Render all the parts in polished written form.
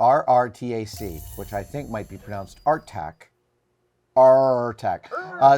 rrtac, which I think might be pronounced rrtac,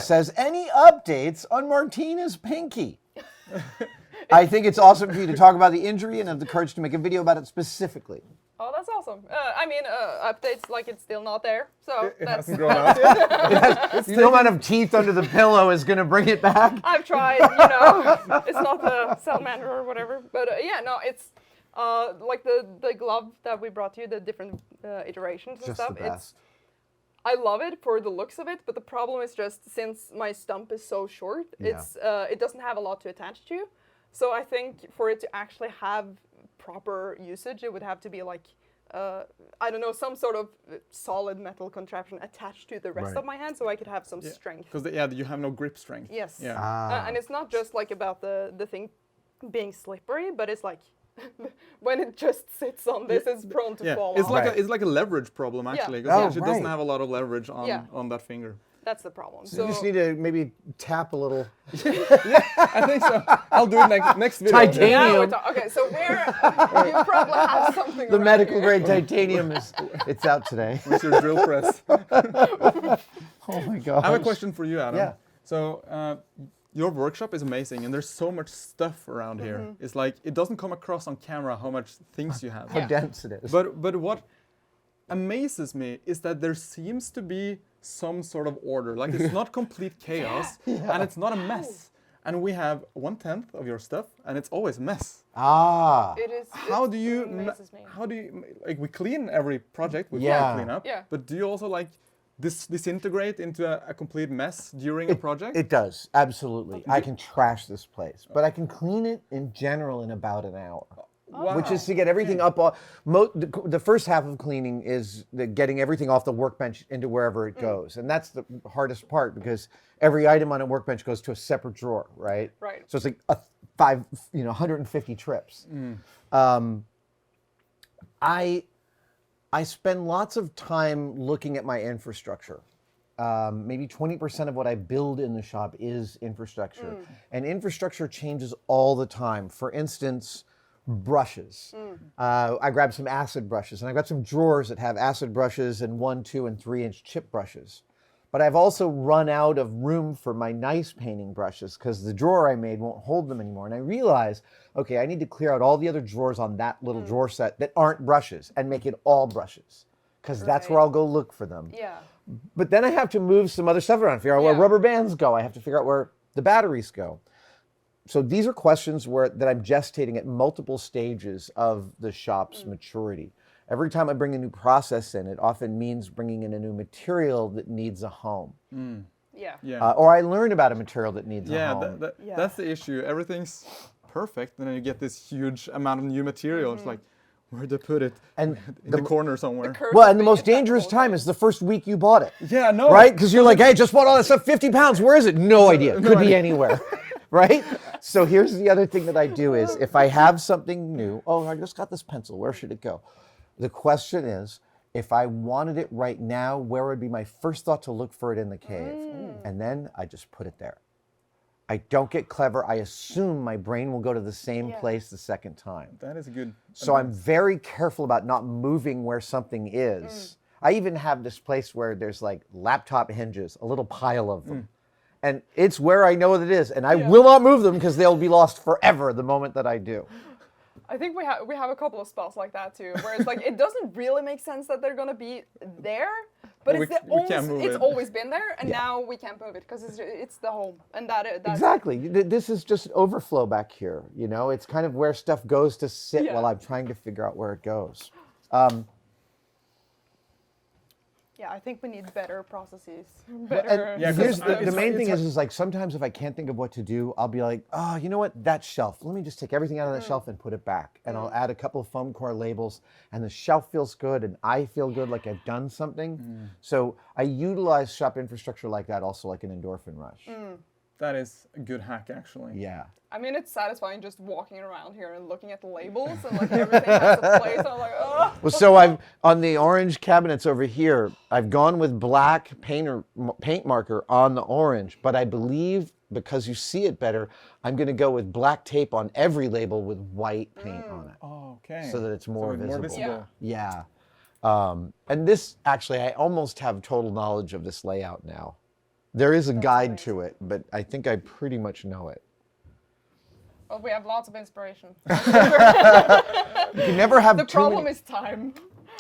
says, any updates on Martina's pinky? I think it's awesome for you to talk about the injury and have the courage to make a video about it specifically. Oh, that's awesome. Updates, like, it's still not there, so It that's... hasn't grown out yet? The amount of teeth under the pillow is going to bring it back. I've tried, you know, it's not the salamander or whatever, but it's like the glove that we brought you, the different iterations and Just stuff. the best. I love it for the looks of it, but the problem is just since my stump is so short, it doesn't have a lot to attach to. So I think for it to actually have proper usage, it would have to be like, I don't know, some sort of solid metal contraption attached to the rest of my hand so I could have some strength. Because you have no grip strength. Yes. Yeah. And it's not just like about the thing being slippery, but it's like when it just sits on this, it's prone to fall it's off. It's like a leverage problem actually, because it doesn't have a lot of leverage on that finger. That's the problem. So you just need to maybe tap a little. I think so. I'll do it next video. Titanium. Okay, so you probably have something. The medical grade titanium it's out today. With your drill press. Oh my God. I have a question for you, Adam. Yeah. So your workshop is amazing, and there's so much stuff around here. It's like it doesn't come across on camera how much things you have. How dense it is. But what amazes me is that there seems to be some sort of order. Like it's not complete chaos, and it's not a mess. And we have 1/10 of your stuff, and it's always a mess. It is. How do you like? We clean every project. We clean up. Yeah. But do you also like disintegrate into a complete mess during a project? It does, absolutely. I can trash this place, but I can clean it in general in about an hour. Wow. Which is to get everything up. The first half of cleaning is getting everything off the workbench into wherever it goes. And that's the hardest part because every item on a workbench goes to a separate drawer, right? Right. So it's like 150 trips. I spend lots of time looking at my infrastructure. Maybe 20% of what I build in the shop is infrastructure. And infrastructure changes all the time. For instance, brushes. I grabbed some acid brushes, and I got some drawers that have acid brushes and 1, 2, and 3-inch chip brushes. But I've also run out of room for my nice painting brushes because the drawer I made won't hold them anymore. And I realized, okay, I need to clear out all the other drawers on that little drawer set that aren't brushes and make it all brushes because that's where I'll go look for them. Yeah. But then I have to move some other stuff around, figure out where rubber bands go. I have to figure out where the batteries go. So these are questions that I'm gestating at multiple stages of the shop's maturity. Every time I bring a new process in, it often means bringing in a new material that needs a home. Or I learn about a material that needs a home. That's the issue. Everything's perfect, and then you get this huge amount of new material. It's like, where'd they put it? In the corner somewhere. Well, and the most dangerous time is the first week you bought it. Yeah, no. Right? Because you're like, hey, just bought all that stuff, 50 pounds. Where is it? No idea. Could be anywhere. Right? So here's the other thing that I do is if I have something new, I just got this pencil, where should it go? The question is, if I wanted it right now, where would be my first thought to look for it in the cave? And then I just put it there. I don't get clever. I assume my brain will go to the same place the second time. That is good. So I'm very careful about not moving where something is. I even have this place where there's like laptop hinges, a little pile of them. And it's where I know that it is. And I will not move them because they'll be lost forever the moment that I do. I think we have a couple of spots like that too, where it's like it doesn't really make sense that they're gonna be there, but it's always been there, and now we can't move it because it's the home, and that's exactly. This is just overflow back here. You know, it's kind of where stuff goes to sit while I'm trying to figure out where it goes. I think we need better processes. Here's the main thing is like sometimes if I can't think of what to do, I'll be like, oh, you know what, that shelf. Let me just take everything out of that shelf and put it back. And I'll add a couple of foam core labels, and the shelf feels good, and I feel good like I've done something. So I utilize shop infrastructure like that, also like an endorphin rush. That is a good hack, actually. Yeah. I mean, it's satisfying just walking around here and looking at the labels and like everything has a place. I'm like, oh. Well, so I've on the orange cabinets over here, I've gone with black paint marker on the orange, but I believe because you see it better, I'm going to go with black tape on every label with white paint on it. Oh, okay. So that it's more visible. Yeah. Yeah. And this, actually, I almost have total knowledge of this layout now. There is a guide to it, but I think I pretty much know it. Well, we have lots of inspiration. You can never have The problem is time.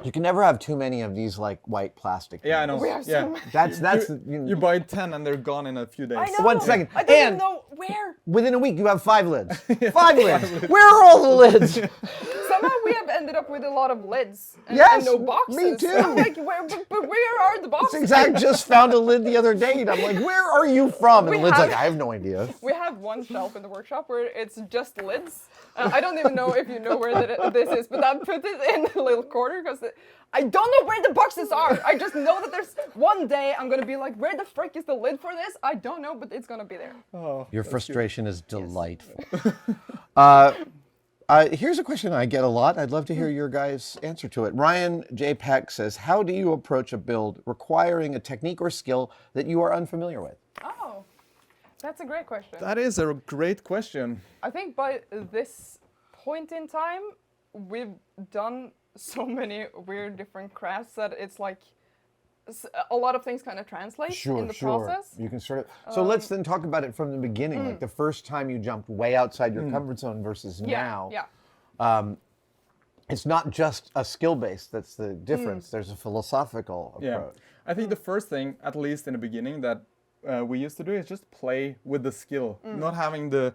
You can never have too many of these like white plastic. Yeah, I know. We have so yeah. many. That's You buy 10 and they're gone in a few days. I know. 1 second. I didn't And know where. within a week, you have 5 lids. 5 lids. Where are all the lids? Somehow we have ended up with a lot of lids and, Yes, and no boxes. me too. I'm like, but where are the boxes? Exact. Just found a lid the other day, and I'm like, "Where are you from?" And the lid's like, "I have no idea." We have one shelf in the workshop where it's just lids. I don't even know if you know where this is, but I put it in a little corner because I don't know where the boxes are. I just know that there's one day I'm gonna be like, where the frick is the lid for this? I don't know, but it's gonna be there. Oh, Your frustration is delightful. Here's a question I get a lot. I'd love to hear your guys' answer to it. Ryan J. Peck says, "How do you approach a build requiring a technique or skill that you are unfamiliar with?" Oh, that's a great question. that is a great question. I think by this point in time, we've done so many weird different crafts that it's like a lot of things kind of translate in the process. You can sort of. So let's then talk about it from the beginning, like the first time you jumped way outside your comfort zone versus now. Yeah. It's not just a skill base that's the difference. There's a philosophical Yeah. approach. I think the first thing, at least in the beginning, that we used to do is just play with the skill, not having the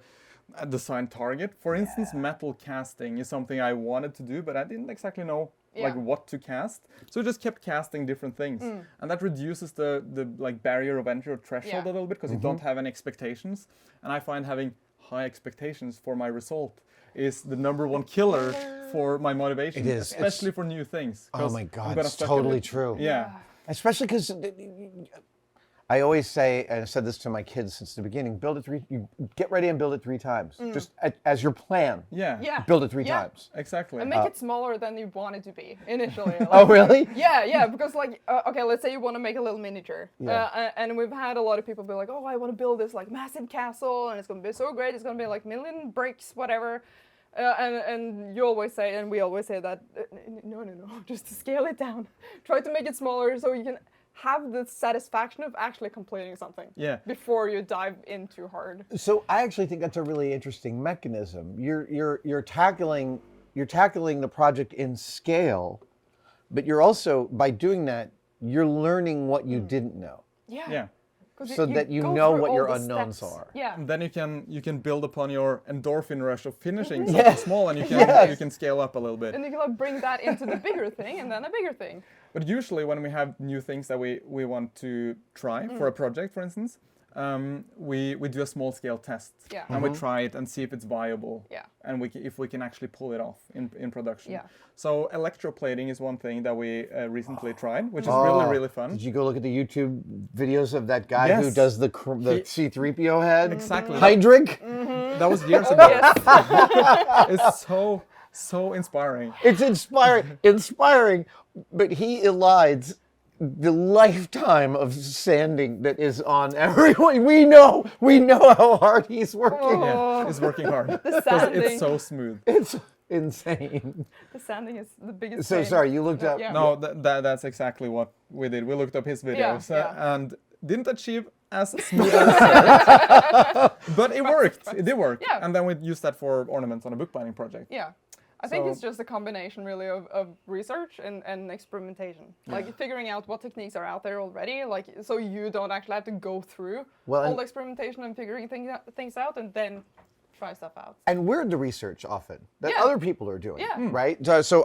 design target. For instance, metal casting is something I wanted to do, but I didn't exactly know like what to cast. So I just kept casting different things, and that reduces the like barrier of entry or threshold a little bit because you don't have any expectations. And I find having high expectations for my result is the #1 killer for my motivation, It is. especially for new things. Oh 'cause my I'm God, gonna it's suck at totally it. true. Yeah. Especially because I always say, and I said this to my kids since the beginning, you get ready and build it 3 times. Just as your plan. Yeah. Yeah. Build it 3 Yeah. times. Exactly. And make it smaller than you want it to be initially. Like, Oh, really? Yeah, because like, okay, let's say you want to make a little miniature. Yeah. And we've had a lot of people be like, oh, I want to build this like massive castle and it's going to be so great. It's going to be like million bricks, whatever. And you always say, and we always say that, no, just scale it down. Try to make it smaller so you can have the satisfaction of actually completing something before you dive in too hard. So I actually think that's a really interesting mechanism. You're tackling the project in scale, but you're also, by doing that, you're learning what you didn't know. Yeah. So that you go know through what all your the unknowns steps. are. Yeah. And then you can build upon your endorphin rush of finishing something small, and you can scale up a little bit. And you can like bring that into the bigger thing, and then a bigger thing. But usually when we have new things that we want to try for a project, for instance, we do a small scale test. Yeah. And we try it and see if it's viable. Yeah. And if we can actually pull it off in production. Yeah. So electroplating is one thing that we recently tried, which is really, really fun. Did you go look at the YouTube videos of that guy who Yes. does the C-3PO head? Exactly. Hydric? That was years ago. Yes. It's so inspiring. It's inspiring, but he elides the lifetime of sanding that is on everyone. We know how hard he's working. Yeah, it's working hard. The Because sanding. it's so smooth. It's insane. The sanding is the biggest So pain. sorry, you looked up. Yeah. No, that's exactly what we did. We looked up his videos and didn't achieve as smooth as but it worked. It did work. Yeah. And then we used that for ornaments on a bookbinding project. Yeah. I think So- it's just a combination really of research and experimentation. Like figuring out what techniques are out there already, like so you don't actually have to go through all the experimentation and figuring things out and then try stuff out. And we're the research often that Yeah. other people are doing, Yeah. right? So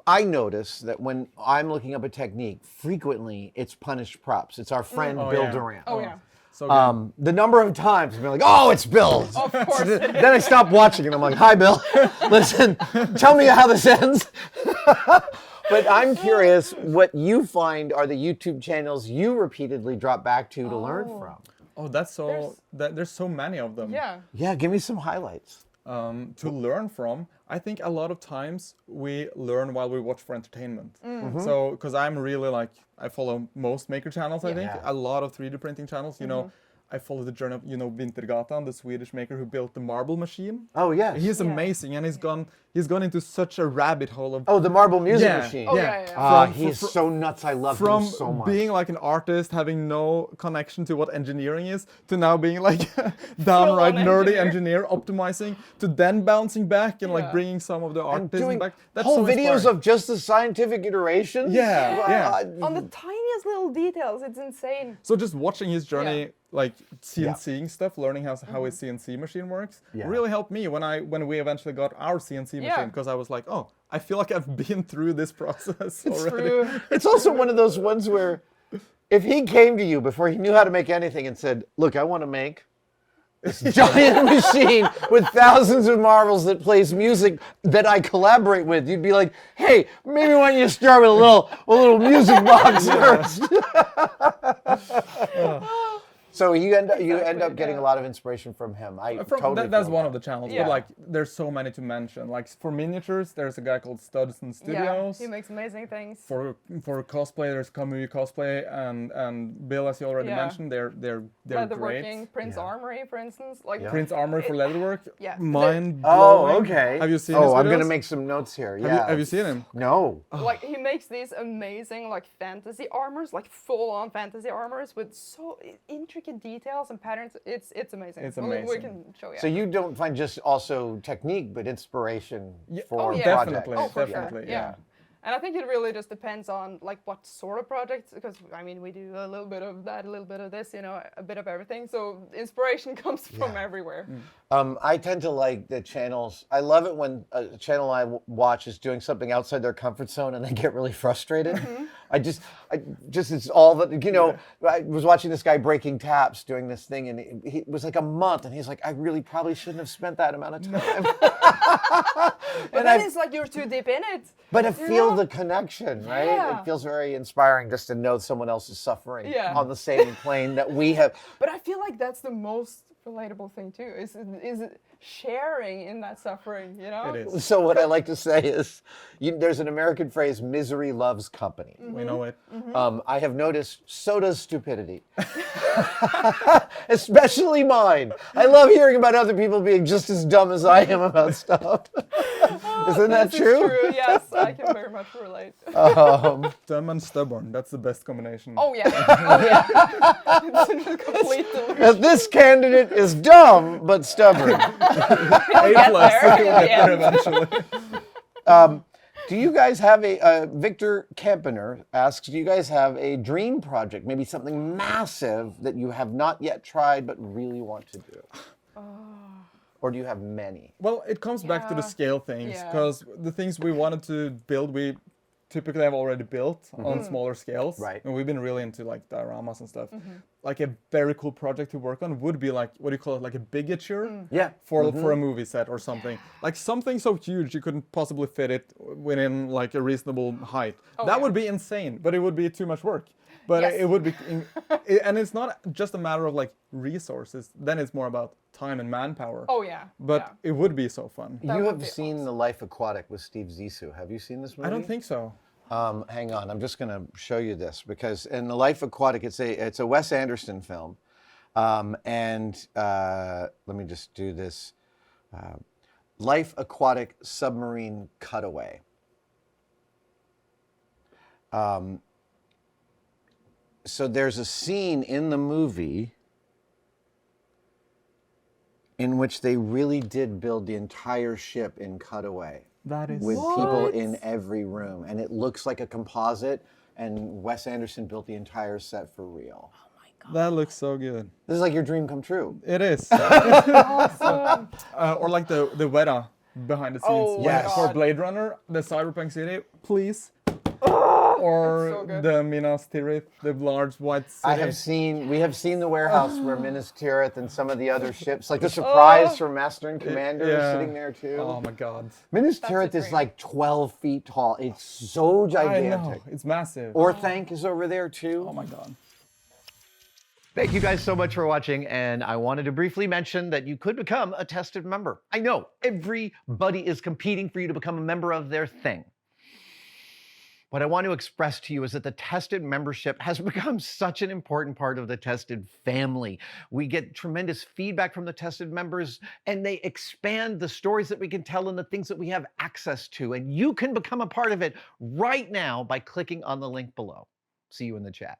I notice that when I'm looking up a technique, frequently it's punished props. It's our friend Bill yeah. Durant. Oh yeah. So good. The number of times I've been like, oh, it's Bill. Of course. Then I stop watching and I'm like, hi, Bill. Listen, tell me how this ends. But I'm curious what you find are the YouTube channels you repeatedly drop back to learn from. Oh, there's so many of them. Yeah. Yeah, give me some highlights. To learn from. I think a lot of times we learn while we watch for entertainment. So, because I'm really like, I follow most maker channels, I think. Yeah. A lot of 3D printing channels, you know. I followed the journey of, Vintergatan, the Swedish maker who built the marble machine. Oh, yes. He's amazing, and he's gone into such a rabbit hole of... Oh, the marble music Yeah. machine. Oh, yeah. Ah, he is so nuts. I love him From so much. being like an artist, having no connection to what engineering is, to now being like downright nerdy engineer optimizing, to then bouncing back and like bringing some of the and artism doing back. That's whole so videos inspiring. of just the scientific iterations. Yeah. On the tiniest little details, it's insane. So just watching his journey, like Yeah. CNCing stuff, learning how his CNC machine works, Yeah. really helped me when we eventually got our CNC machine, because I was like, oh, I feel like I've been through this process already. True. It's also one of those ones where if he came to you before he knew how to make anything and said, look, I want to make this giant machine with thousands of marbles that plays music that I collaborate with, you'd be like, hey, maybe why don't you start with a little music box first. So you end up getting a lot of inspiration from him. That's one of the channels, Yeah. but like there's so many to mention. Like for miniatures, there's a guy called Studson Studios. Yeah, he makes amazing things. For cosplay, there's Kamui Cosplay and Bill, as you already mentioned, they're great. Leatherworking, Prince Armory, for instance. Like Prince Armory for leatherwork. Yeah. Mind Oh, blowing. okay. Have you seen his Oh, I'm gonna videos? make some notes here. Have you seen him? No. Like he makes these amazing like fantasy armors, like full-on fantasy armors with so intricate details and patterns. It's amazing. It's We amazing. can show you. So you don't find just also technique, but inspiration for Oh, yeah. projects. Definitely, Oh, for definitely, sure. yeah. And I think it really just depends on like what sort of projects, because I mean we do a little bit of that, a little bit of this, a bit of everything. So inspiration comes from everywhere. I tend to like the channels. I love it when a channel I watch is doing something outside their comfort zone and they get really frustrated. I just it's all that, I was watching this guy breaking taps doing this thing, and it was like a month, and he's like, I really probably shouldn't have spent that amount of time. But then it's like you're too deep in it. But I feel the connection, right? Yeah. It feels very inspiring just to know someone else is suffering Yeah. on the same plane that we have. But I feel like that's the most relatable thing too, is sharing in that suffering, It is. So what I like to say is, there's an American phrase, misery loves company. We know it. I have noticed, so does stupidity. Especially mine. I love hearing about other people being just as dumb as I am about stuff. Isn't that This true? is true, yes, I can very much relate. Dumb and stubborn. That's the best combination. Oh yeah, it's a complete delusion. This candidate is dumb, but stubborn. A+. there, You'll get yeah. there eventually. Do you guys have Victor Campaner asks, do you guys have a dream project, maybe something massive that you have not yet tried but really want to do? Or do you have many? Well, it comes back to the Yeah. scale things, Yeah. because the things we wanted to build, we typically have already built on smaller scales. Right. And we've been really into like dioramas and stuff. Like a very cool project to work on would be like, what do you call it, like a bigature? Yeah. For a movie set or something. Like something so huge you couldn't possibly fit it within like a reasonable height. Oh, that yeah. would be insane, but it would be too much work. But Yes. it would be, and it's not just a matter of like resources. Then it's more about time and manpower. Oh yeah. But yeah. it would be so fun. That You would have be seen awesome. The Life Aquatic with Steve Zissou. Have you seen this movie? I don't think so. Hang on, I'm just going to show you this, because in The Life Aquatic, it's a Wes Anderson film, let me just do this. Life Aquatic Submarine Cutaway. So there's a scene in the movie in which they really did build the entire ship in cutaway. That is With people in every room, and it looks like a composite, and Wes Anderson built the entire set for real. that looks so good. This is like your dream come true. It is. Awesome. Or like the Weta behind the scenes. Oh Like Yes. for God. Blade Runner, the Cyberpunk City, please. so Or good. the Minas Tirith, the large white city. We have seen the warehouse where Minas Tirith and some of the other ships, like the Surprise from Master and Commander is Yeah. sitting there too. Oh my god. Minas That's Tirith a is dream. like 12 feet tall. It's so I know, gigantic. it's massive. Orthanc is over there too. Oh my god. Thank you guys so much for watching, and I wanted to briefly mention that you could become a tested member. I know, everybody is competing for you to become a member of their thing. What I want to express to you is that the Tested membership has become such an important part of the Tested family. We get tremendous feedback from the Tested members, and they expand the stories that we can tell and the things that we have access to. And you can become a part of it right now by clicking on the link below. See you in the chat.